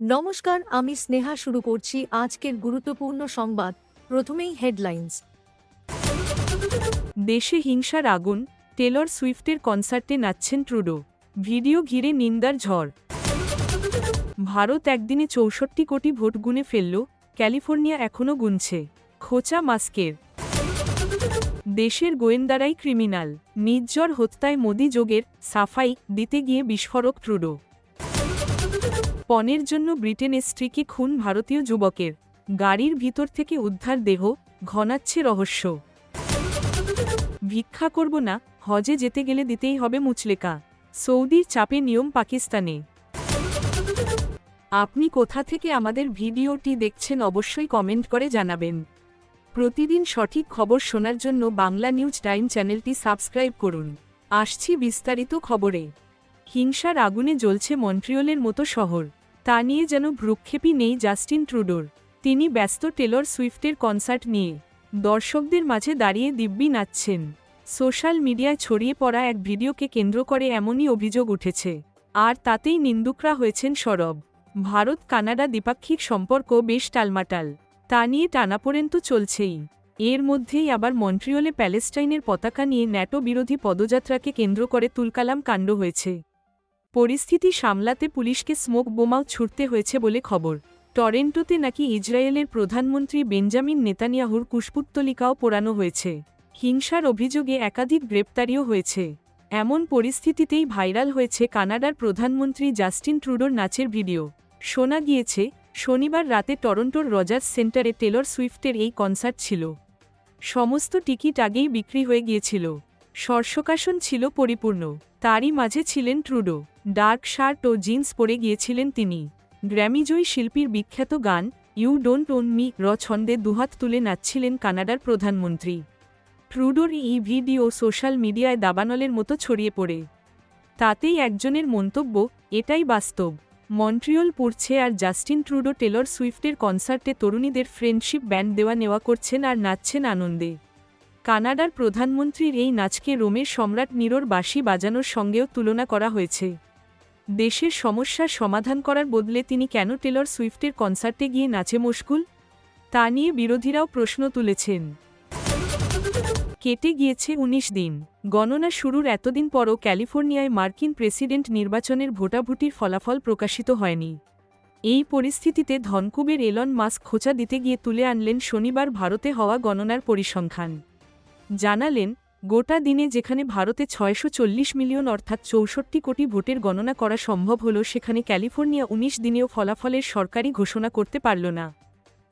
নমস্কার, আমি স্নেহা শুরু করছি আজকের গুরুত্বপূর্ণ সংবাদ। প্রথমেই হেডলাইন্স। দেশে হিংসার আগুন, টেলর সুইফটের কনসার্টে নাচছেন ট্রুডো, ভিডিও ঘিরে নিন্দার ঝড়। ভারত একদিনে ৬৪ কোটি ভোট গুনে ফেলল, ক্যালিফোর্নিয়া এখনও গুনছে, খোঁচা মাস্কের। দেশের গোয়েন্দারাই ক্রিমিনাল, নির্ঝর হত্যায় মোদি যোগের সাফাই দিতে গিয়ে বিস্ফোরক ট্রুডো। পণের জন্য ব্রিটেনে স্ত্রীকে খুন ভারতীয় যুবকের, গাড়ির ভিতর থেকে উদ্ধার দেহ, ঘনাচ্ছে রহস্য। ভিক্ষা করব না, হজে যেতে গেলে দিতেই হবে মুচলেকা, সৌদির চাপে নিয়ম পাকিস্তানে। আপনি কোথা থেকে আমাদের ভিডিওটি দেখছেন অবশ্যই কমেন্ট করে জানাবেন। প্রতিদিন সঠিক খবর শোনার জন্য বাংলা নিউজ টাইম চ্যানেলটি সাবস্ক্রাইব করুন। আসছি বিস্তারিত খবরে। হিংসার আগুনে জ্বলছে মন্ট্রিয়লের মতো শহর, তা নিয়ে যেন ভ্রুক্ষেপই নেই জাস্টিন ট্রুডোর। তিনি ব্যস্ত টেলর সুইফটের কনসার্ট নিয়ে, দর্শকদের মাঝে দাঁড়িয়ে দিব্যি নাচছেন। সোশ্যাল মিডিয়ায় ছড়িয়ে পড়া এক ভিডিওকে কেন্দ্র করে এমনই অভিযোগ উঠেছে, আর তাতেই নিন্দুকরা হয়েছেন সরব। ভারত কানাডা দ্বিপাক্ষিক সম্পর্ক বেশ টালমাটাল, তা নিয়ে টানাপোড়েন তো চলছেই। এর মধ্যেই আবার মন্ট্রিয়লে প্যালেস্টাইনের পতাকা নিয়ে ন্যাটো বিরোধী পদযাত্রাকে কেন্দ্র করে তুলকালাম কাণ্ড হয়েছে। পরিস্থিতি সামলাতে পুলিশকে স্মোক বোমাও ছুড়তে হয়েছে বলে খবর। টরেন্টোতে নাকি ইসরায়েলের প্রধানমন্ত্রী বেঞ্জামিন নেতানিয়াহুর কুশপুত্তলিকাও পোড়ানো হয়েছে। হিংসার অভিযোগে একাধিক গ্রেপ্তারিও হয়েছে। এমন পরিস্থিতিতেই ভাইরাল হয়েছে কানাডার প্রধানমন্ত্রী জাস্টিন ট্রুডোর নাচের ভিডিও। শোনা গিয়েছে, শনিবার রাতে টরন্টোর রজার্স সেন্টারে টেলর সুইফটের এই কনসার্ট ছিল। সমস্ত টিকিট আগেই বিক্রি হয়ে গিয়েছিল। শর্ষকাসন ছিল পরিপূর্ণ, তারই মাঝে ছিলেন ট্রুডো। ডার্ক শার্ট ও জিন্স পরে গিয়েছিলেন তিনি। গ্র্যামিজয়ী শিল্পীর বিখ্যাত গান ইউ ডোন্ট ওন মি ছন্দে দুহাত তুলে নাচছিলেন কানাডার প্রধানমন্ত্রী। ট্রুডোর এই ভিডিও সোশ্যাল মিডিয়ায় দাবানলের মতো ছড়িয়ে পড়ে। তাতেই একজনের মন্তব্য, এটাই বাস্তব। মন্ট্রিয়ল পড়ছে আর জাস্টিন ট্রুডো টেলর সুইফটের কনসার্টে তরুণীদের ফ্রেন্ডশিপ ব্যান্ড দেওয়া নেওয়া করছেন আর নাচছেন আনন্দে। কানাডার প্রধানমন্ত্রীর এই নাচকে রোমের সম্রাট নিরোর বাঁশি বাজানোর সঙ্গেও তুলনা করা হয়েছে। দেশের সমস্যার সমাধান করার বদলে তিনি কেন টেলর সুইফটের কনসার্টে গিয়ে নাচে মশগুল, তা নিয়ে বিরোধীরাও প্রশ্ন তুলেছেন। কেটে গিয়েছে ১৯ দিন, গণনা শুরুর এতদিন পরও ক্যালিফোর্নিয়ায় মার্কিন প্রেসিডেন্ট নির্বাচনের ভোটাভুটির ফলাফল প্রকাশিত হয়নি। এই পরিস্থিতিতে ধনকুবের এলন মাস্ক খোঁচা দিতে গিয়ে তুলে আনলেন শনিবার ভারতে হওয়া গণনার পরিসংখ্যান। জানালেন, গোটা দিনে যেখানে ভারতে ৬৪০ মিলিয়ন অর্থাৎ ৬৪ কোটি ভোটের গণনা করা সম্ভব হল, সেখানে ক্যালিফোর্নিয়া ১৯ দিনেও ফলাফলের সরকারি ঘোষণা করতে পারল না।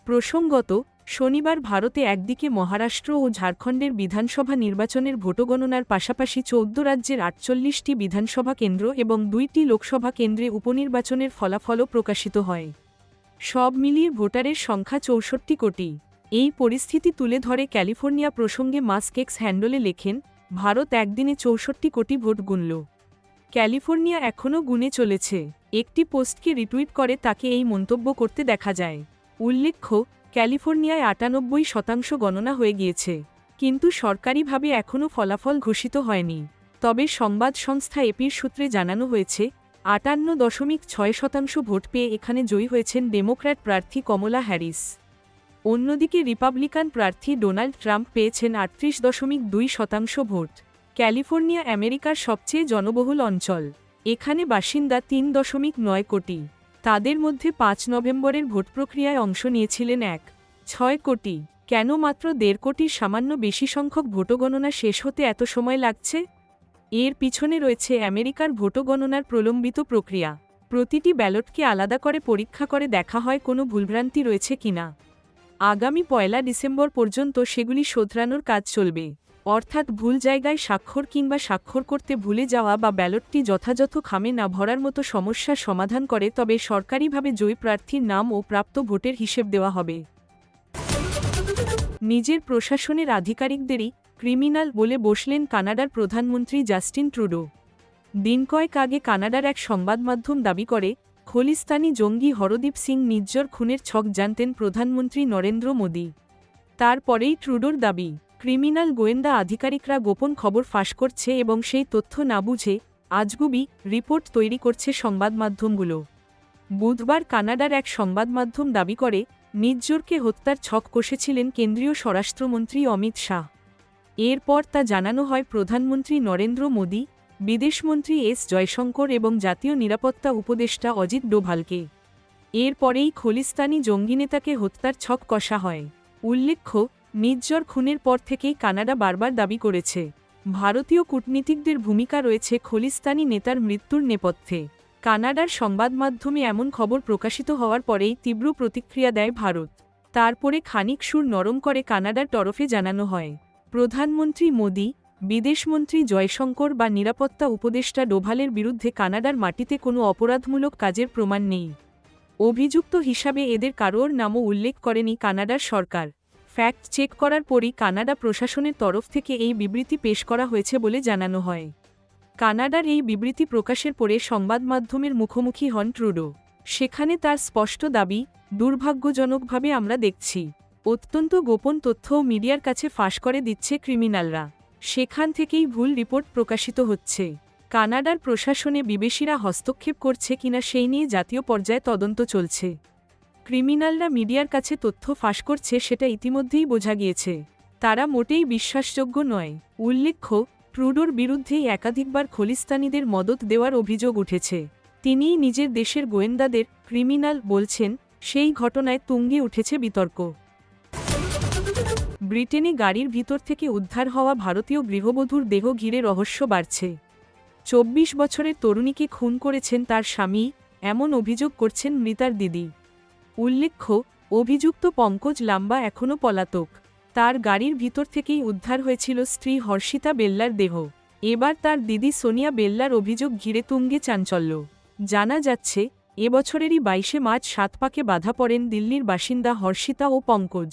প্রসঙ্গত, শনিবার ভারতে একদিকে মহারাষ্ট্র ও ঝাড়খণ্ডের বিধানসভা নির্বাচনের ভোটগণনার পাশাপাশি ১৪ রাজ্যের ৪৮টি বিধানসভা কেন্দ্র এবং ২টি লোকসভা কেন্দ্রে উপনির্বাচনের ফলাফলও প্রকাশিত হয়। সব মিলিয়ে ভোটারের সংখ্যা ৬৪ কোটি। এই পরিস্থিতি তুলে ধরে ক্যালিফোর্নিয়া প্রসঙ্গে মাস্ক এক্স হ্যান্ডলে লেখেন, ভারত একদিনে ৬৪ কোটি ভোট গুনল, ক্যালিফোর্নিয়া এখনও গুনে চলেছে। একটি পোস্টকে রিটুইট করে তাকে এই মন্তব্য করতে দেখা যায়। উল্লেখ্য, ক্যালিফোর্নিয়ায় ৯৮% গণনা হয়ে গিয়েছে, কিন্তু সরকারিভাবে এখনও ফলাফল ঘোষিত হয়নি। তবে সংবাদ সংস্থা এপির সূত্রে জানানো হয়েছে, ৫৮.৬% ভোট পেয়ে এখানে জয়ী হয়েছেন ডেমোক্র্যাট প্রার্থী কমলা হ্যারিস। অন্যদিকে রিপাবলিকান প্রার্থী ডোনাল্ড ট্রাম্প পেয়েছেন ৩৮.২% ভোট। ক্যালিফোর্নিয়া আমেরিকার সবচেয়ে জনবহুল অঞ্চল। এখানে বাসিন্দা ৩.৯ কোটি। তাদের মধ্যে ৫ নভেম্বরের ভোট প্রক্রিয়ায় অংশ নিয়েছিলেন ১.৬ কোটি। কেন মাত্র ১.৫ কোটির সামান্য বেশি সংখ্যক ভোটগণনা শেষ হতে এত সময় লাগছে? এর পিছনে রয়েছে আমেরিকার ভোটগণনার প্রলম্বিত প্রক্রিয়া। প্রতিটি ব্যালটকে আলাদা করে পরীক্ষা করে দেখা হয় কোনো ভুলভ্রান্তি রয়েছে কিনা। আগামী ১ ডিসেম্বর পর্যন্ত সেগুলি শোধরানোর কাজ চলবে। অর্থাৎ ভুল জায়গায় স্বাক্ষর কিংবা স্বাক্ষর করতে ভুলে যাওয়া বা ব্যালটটি যথাযথ খামে না ভরার মতো সমস্যার সমাধান করে তবে সরকারিভাবে জয়ী প্রার্থীর নাম ও প্রাপ্ত ভোটের হিসেব দেওয়া হবে। নিজের প্রশাসনের আধিকারিকদেরই ক্রিমিনাল বলে বসলেন কানাডার প্রধানমন্ত্রী জাস্টিন ট্রুডো। দিন কয়েক আগে কানাডার এক সংবাদমাধ্যম দাবি করে, খলিস্তানি জঙ্গি হরদীপ সিং নিজ্জর খুনের ছক জানতেন প্রধানমন্ত্রী নরেন্দ্র মোদী। তারপরেই ট্রুডোর দাবি, ক্রিমিনাল গোয়েন্দা আধিকারিকরা গোপন খবর ফাঁস করছে এবং সেই তথ্য না বুঝে আজগুবি রিপোর্ট তৈরি করছে সংবাদমাধ্যমগুলো। বুধবার কানাডার এক সংবাদমাধ্যম দাবি করে নির্জোরকে হত্যার ছক কষেছিলেন কেন্দ্রীয় স্বরাষ্ট্রমন্ত্রী অমিত শাহ। এরপর তা জানানো হয় প্রধানমন্ত্রী নরেন্দ্র মোদী, বিদেশমন্ত্রী এস জয়শঙ্কর এবং জাতীয় নিরাপত্তা উপদেষ্টা অজিত ডোভালকে। এরপরেই খলিস্তানি জঙ্গি নেতাকে হত্যার ছক কষা হয়। উল্লেখ্য, নির্জর খুনের পর থেকেই কানাডা বারবার দাবি করেছে ভারতীয় কূটনীতিকদের ভূমিকা রয়েছে খলিস্তানি নেতার মৃত্যুর নেপথ্যে। কানাডার সংবাদমাধ্যমে এমন খবর প্রকাশিত হওয়ার পরেই তীব্র প্রতিক্রিয়া দেয় ভারত। তারপরে খানিক সুর নরম করে কানাডার তরফে জানানো হয়, প্রধানমন্ত্রী মোদী, বিদেশমন্ত্রী জয়শঙ্কর বা নিরাপত্তা উপদেষ্টা ডোভালের বিরুদ্ধে কানাডার মাটিতে কোনো অপরাধমূলক কাজের প্রমাণ নেই। অভিযুক্ত হিসাবে এদের কারোর নামও উল্লেখ করেনি কানাডার সরকার। ফ্যাক্ট চেক করার পরই কানাডা প্রশাসনের তরফ থেকে এই বিবৃতি পেশ করা হয়েছে বলে জানানো হয়। কানাডার এই বিবৃতি প্রকাশের পরে সংবাদমাধ্যমের মুখোমুখি হন ট্রুডো। সেখানে তার স্পষ্ট দাবি, দুর্ভাগ্যজনকভাবে আমরা দেখছি অত্যন্ত গোপন তথ্যও মিডিয়ার কাছে ফাঁস করে দিচ্ছে ক্রিমিনালরা। সেখান থেকেই ভুল রিপোর্ট প্রকাশিত হচ্ছে। কানাডার প্রশাসনে বিদেশিরা হস্তক্ষেপ করছে কিনা সেই নিয়ে জাতীয় পর্যায়ে তদন্ত চলছে। ক্রিমিনালরা মিডিয়ার কাছে তথ্য ফাঁস করছে সেটা ইতিমধ্যেই বোঝা গিয়েছে। তারা মোটেই বিশ্বাসযোগ্য নয়। উল্লেখ্য, ট্রুডোর বিরুদ্ধেই একাধিকবার খলিস্তানিদের মদত দেওয়ার অভিযোগ উঠেছে। তিনিই নিজের দেশের গোয়েন্দাদের ক্রিমিনাল বলছেন, সেই ঘটনায় তুঙ্গে উঠেছে বিতর্ক। ব্রিটেনে গাড়ির ভিতর থেকে উদ্ধার হওয়া ভারতীয় গৃহবধূর দেহ ঘিরে রহস্য বাড়ছে। 24 বছরের তরুণীকে খুন করেছেন তার স্বামী, এমন অভিযোগ করছেন মৃতার দিদি। উল্লেখ্য, অভিযুক্ত পঙ্কজ লাম্বা এখনও পলাতক। তার গাড়ির ভিতর থেকেই উদ্ধার হয়েছিল স্ত্রী হর্ষিতা বেল্লার দেহ। এবার তার দিদি সোনিয়া বেল্লার অভিযোগ ঘিরে তুঙ্গে চাঞ্চল্য। জানা যাচ্ছে, এবছরেরই 22 মার্চ সাতপাকে বাধা পড়েন দিল্লির বাসিন্দা হর্ষিতা ও পঙ্কজ।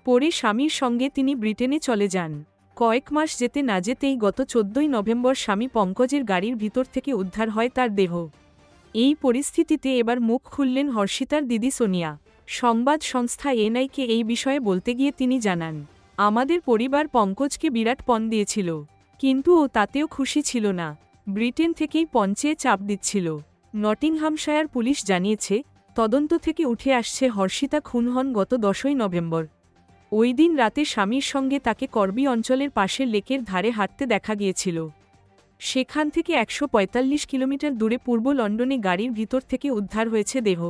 পরে স্বামীর সঙ্গে তিনি ব্রিটেনে চলে যান। কয়েক মাস যেতে না যেতেই গত 14 নভেম্বর স্বামী পঙ্কজের গাড়ির ভিতর থেকে উদ্ধার হয় তার দেহ। এই পরিস্থিতিতে এবার মুখ খুললেন হর্ষিতার দিদি সোনিয়া। সংবাদ সংস্থা এনআইকে এই বিষয়ে বলতে গিয়ে তিনি জানান, আমাদের পরিবার পঙ্কজকে বিরাট পণ দিয়েছিল, কিন্তু ও তাতেও খুশি ছিল না। ব্রিটেন থেকেই পণ চেয়ে চাপ দিচ্ছিল। নটিংহামশায়ার পুলিশ জানিয়েছে, তদন্ত থেকে উঠে আসছে হর্ষিতা খুন হন গত 10 নভেম্বর। ওই দিন রাতে স্বামীর সঙ্গে তাকে করবি অঞ্চলের পাশের লেকের ধারে হাঁটতে দেখা গিয়েছিল। সেখান থেকে 145 কিলোমিটার দূরে পূর্ব লন্ডনে গাড়ির ভিতর থেকে উদ্ধার হয়েছে দেহ।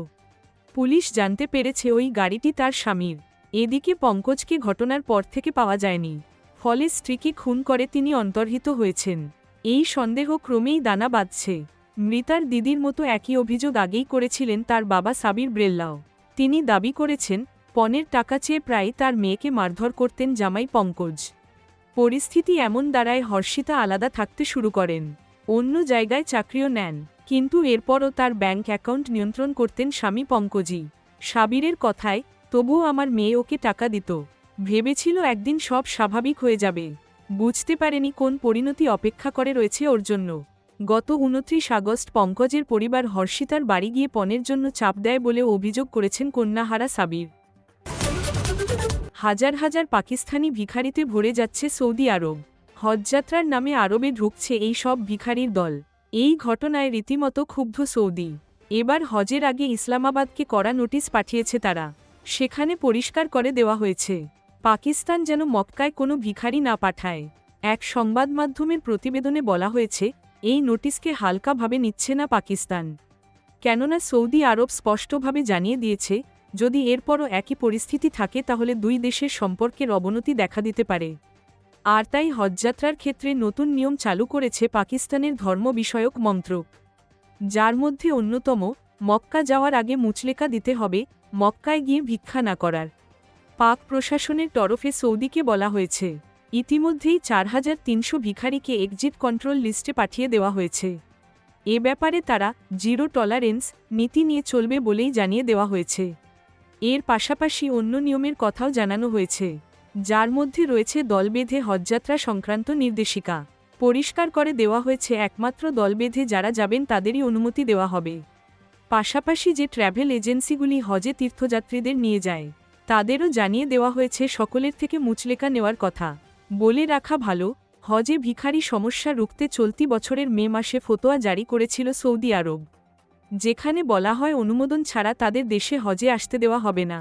পুলিশ জানতে পেরেছে ওই গাড়িটি তার স্বামীর। এদিকে পঙ্কজকে ঘটনার পর থেকে পাওয়া যায়নি, ফলে স্ত্রীকে খুন করে তিনি অন্তর্হিত হয়েছেন। এই সন্দেহ ক্রমেই দানা বাঁধছে। মৃতার দিদির মতো একই অভিযোগ আগেই করেছিলেন তার বাবা সাবির ব্রেল্লাও। তিনি দাবি করেছেন, পণের টাকা চেয়ে প্রায় তার মেয়েকে মারধর করতেন জামাই পঙ্কজ। পরিস্থিতি এমন দাঁড়ায় হর্ষিতা আলাদা থাকতে শুরু করেন, অন্য জায়গায় চাকরিও নেন, কিন্তু এরপরও তার ব্যাংক অ্যাকাউন্ট নিয়ন্ত্রণ করতেন স্বামী পঙ্কজই। সাবিরের কথায়, তবুও আমার মেয়ে ওকে টাকা দিত, ভেবেছিল একদিন সব স্বাভাবিক হয়ে যাবে, বুঝতে পারেনি কোন পরিণতি অপেক্ষা করে রয়েছে ওর জন্য। গত 29 আগস্ট পঙ্কজের পরিবার হর্ষিতার বাড়ি গিয়ে পণের জন্য চাপ দেয় বলেও অভিযোগ করেছেন কন্যাহারা সাবির। হাজার হাজার পাকিস্তানি ভিখারিতে ভরে যাচ্ছে সৌদি আরব। হজযাত্রার নামে আরবে ঢুকছে এই সব ভিখারির দল। এই ঘটনায় রীতিমতো ক্ষুব্ধ সৌদি। এবার হজের আগে ইসলামাবাদকে কড়া নোটিশ পাঠিয়েছে তারা। সেখানে পরিষ্কার করে দেওয়া হয়েছে, পাকিস্তান যেন মক্কায় কোনো ভিখারি না পাঠায়। এক সংবাদমাধ্যমের প্রতিবেদনে বলা হয়েছে, এই নোটিশকে হালকাভাবে নিচ্ছে না পাকিস্তান, কেননা সৌদি আরব স্পষ্টভাবে জানিয়ে দিয়েছে, যদি এরপরও একই পরিস্থিতি থাকে তাহলে দুই দেশের সম্পর্কের অবনতি দেখা দিতে পারে। আর তাই হজযাত্রার ক্ষেত্রে নতুন নিয়ম চালু করেছে পাকিস্তানের ধর্ম বিষয়ক মন্ত্রক, যার মধ্যে অন্যতম, মক্কা যাওয়ার আগে মুচলেকা দিতে হবে, মক্কায় গিয়ে ভিক্ষা না করার। পাক প্রশাসনের তরফে সৌদিকে বলা হয়েছে, ইতিমধ্যেই 4300 ভিখারিকে এক্সিট কন্ট্রোল লিস্টে পাঠিয়ে দেওয়া হয়েছে। এ ব্যাপারে তারা জিরো টলারেন্স নীতি নিয়ে চলবে বলেই জানিয়ে দেওয়া হয়েছে। এর পাশাপাশি অন্য নিয়মের কথাও জানানো হয়েছে, যার মধ্যে রয়েছে দল বেঁধে হজযাত্রা সংক্রান্ত নির্দেশিকা। পরিষ্কার করে দেওয়া হয়েছে, একমাত্র দল বেঁধে যারা যাবেন তাদেরই অনুমতি দেওয়া হবে। পাশাপাশি যে ট্র্যাভেল এজেন্সিগুলি হজে তীর্থযাত্রীদের নিয়ে যায়, তাদেরও জানিয়ে দেওয়া হয়েছে সকলের থেকে মুচলেকা নেওয়ার কথা। বলে রাখা ভালো, হজে ভিখারি সমস্যা রুখতে চলতি বছরের মে মাসে ফতোয়া জারি করেছিল সৌদি আরব। যেখানে বলা হয় অনুমোদন ছাড়া তাদের দেশে হজে আসতে দেওয়া হবে না।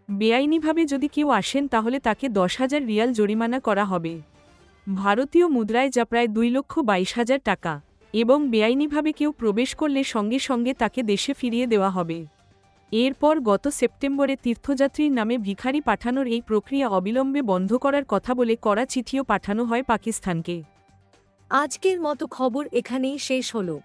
বেআইনিভাবে যদি কেউ আসেন তাহলে তাকে 10,000 রিয়াল জরিমানা করা হবে, ভারতীয় মুদ্রায় যা প্রায় 2,22,000 টাকা, এবং বেআইনিভাবে কেউ প্রবেশ করলে সঙ্গে সঙ্গে তাকে দেশে ফিরিয়ে দেওয়া হবে। এরপর গত সেপ্টেম্বরে তীর্থযাত্রীর নামে ভিখারি পাঠানোর এই প্রক্রিয়া অবিলম্বে বন্ধ করার কথা বলে কড়া চিঠিও পাঠানো হয় পাকিস্তানকে। আজকের মতো খবর এখানেই শেষ হলো।